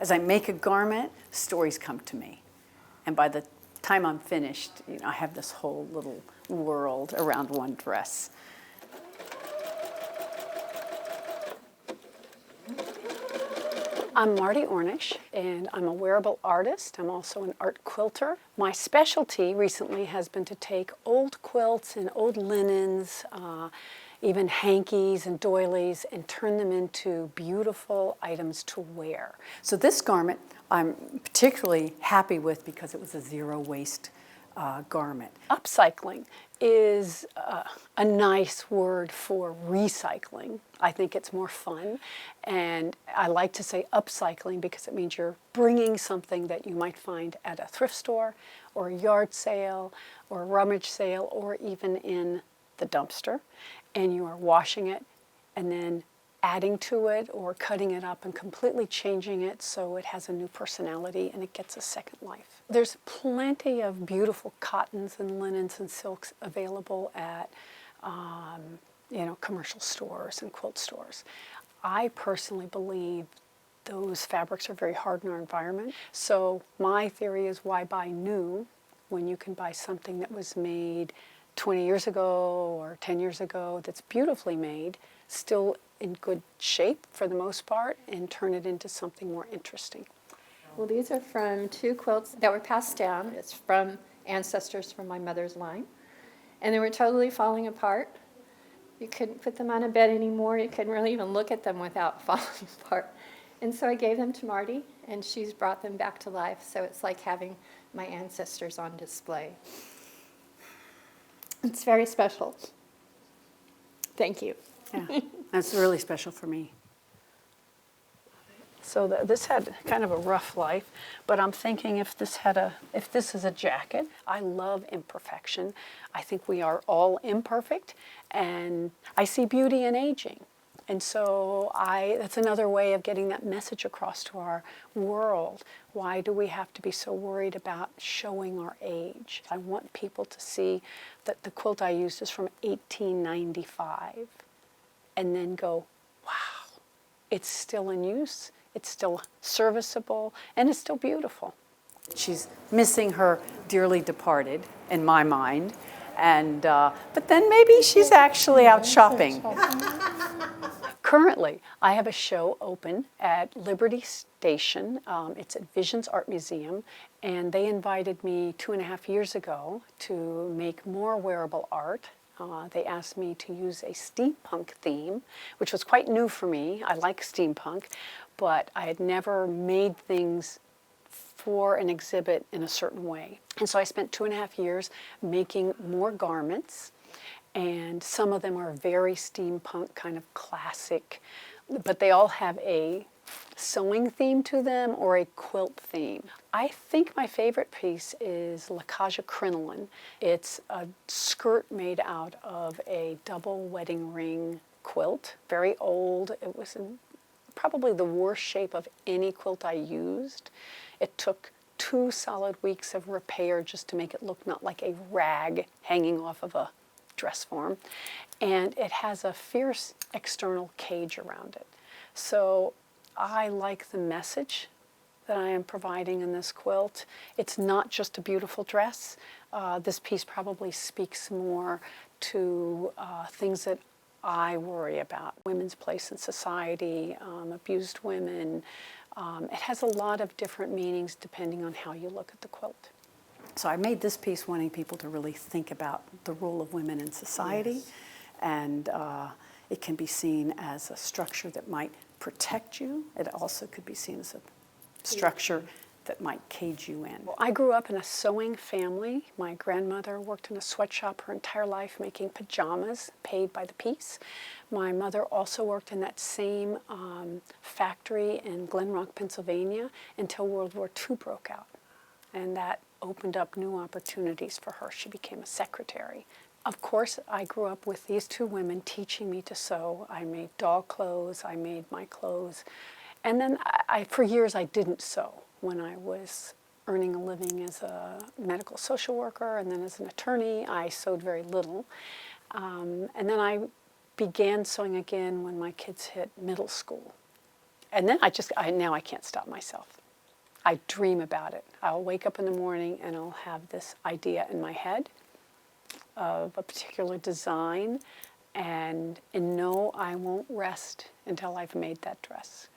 As I make a garment, stories come to me. And by the time I'm finished, I have this whole little world around one dress. I'm Marty Ornish, and I'm a wearable artist. I'm also an art quilter. My specialty recently has been to take old quilts and old linens, even hankies and doilies, and turn them into beautiful items to wear. So this garment I'm particularly happy with because it was a zero-waste garment. Upcycling is a nice word for recycling. I think it's more fun, and I like to say upcycling because it means you're bringing something that you might find at a thrift store or a yard sale or a rummage sale or even in the dumpster, and you are washing it and then adding to it or cutting it up and completely changing it so it has a new personality and it gets a second life. There's plenty of beautiful cottons and linens and silks available at commercial stores and quilt stores. I personally believe those fabrics are very hard on our environment. So my theory is, why buy new when you can buy something that was made 20 years ago or 10 years ago that's beautifully made, still in good shape for the most part, and turn it into something more interesting. Well, these are from 2 quilts that were passed down. It's from ancestors from my mother's line. And they were totally falling apart. You couldn't put them on a bed anymore. You couldn't really even look at them without falling apart. And so I gave them to Marty, and she's brought them back to life. So it's like having my ancestors on display. It's very special. Thank you. Yeah, that's really special for me. So this had kind of a rough life, but I'm thinking if this is a jacket, I love imperfection. I think we are all imperfect, and I see beauty in aging. And so that's another way of getting that message across to our world. Why do we have to be so worried about showing our age? I want people to see that the quilt I used is from 1895, and then go, wow, it's still in use, it's still serviceable, and it's still beautiful. She's missing her dearly departed, in my mind, and but then maybe she's actually out shopping. Currently, I have a show open at Liberty Station. It's at Visions Art Museum, and they invited me 2.5 years ago to make more wearable art. They asked me to use a steampunk theme, which was quite new for me. I like steampunk, but I had never made things for an exhibit in a certain way. And so I spent 2.5 years making more garments, and some of them are very steampunk, kind of classic, but they all have a sewing theme to them or a quilt theme. I think my favorite piece is La Casa Crinoline. It's a skirt made out of a double wedding ring quilt, very old. It was in probably the worst shape of any quilt I used. It took 2 solid weeks of repair just to make it look not like a rag hanging off of a dress form. And it has a fierce external cage around it. So I like the message that I am providing in this quilt. It's not just a beautiful dress. This piece probably speaks more to things that I worry about. Women's place in society, abused women. It has a lot of different meanings depending on how you look at the quilt. So I made this piece wanting people to really think about the role of women in society. Yes. And it can be seen as a structure that might protect you. It also could be seen as a structure that might cage you in. Well, I grew up in a sewing family. My grandmother worked in a sweatshop her entire life making pajamas, paid by the piece. My mother also worked in that same factory in Glen Rock, Pennsylvania, until World War II broke out. And that opened up new opportunities for her. She became a secretary. Of course, I grew up with these 2 women teaching me to sew. I made doll clothes, I made my clothes. And then for years I didn't sew when I was earning a living as a medical social worker, and then as an attorney I sewed very little. And then I began sewing again when my kids hit middle school. And then now I can't stop myself. I dream about it. I'll wake up in the morning and I'll have this idea in my head of a particular design, and no, I won't rest until I've made that dress.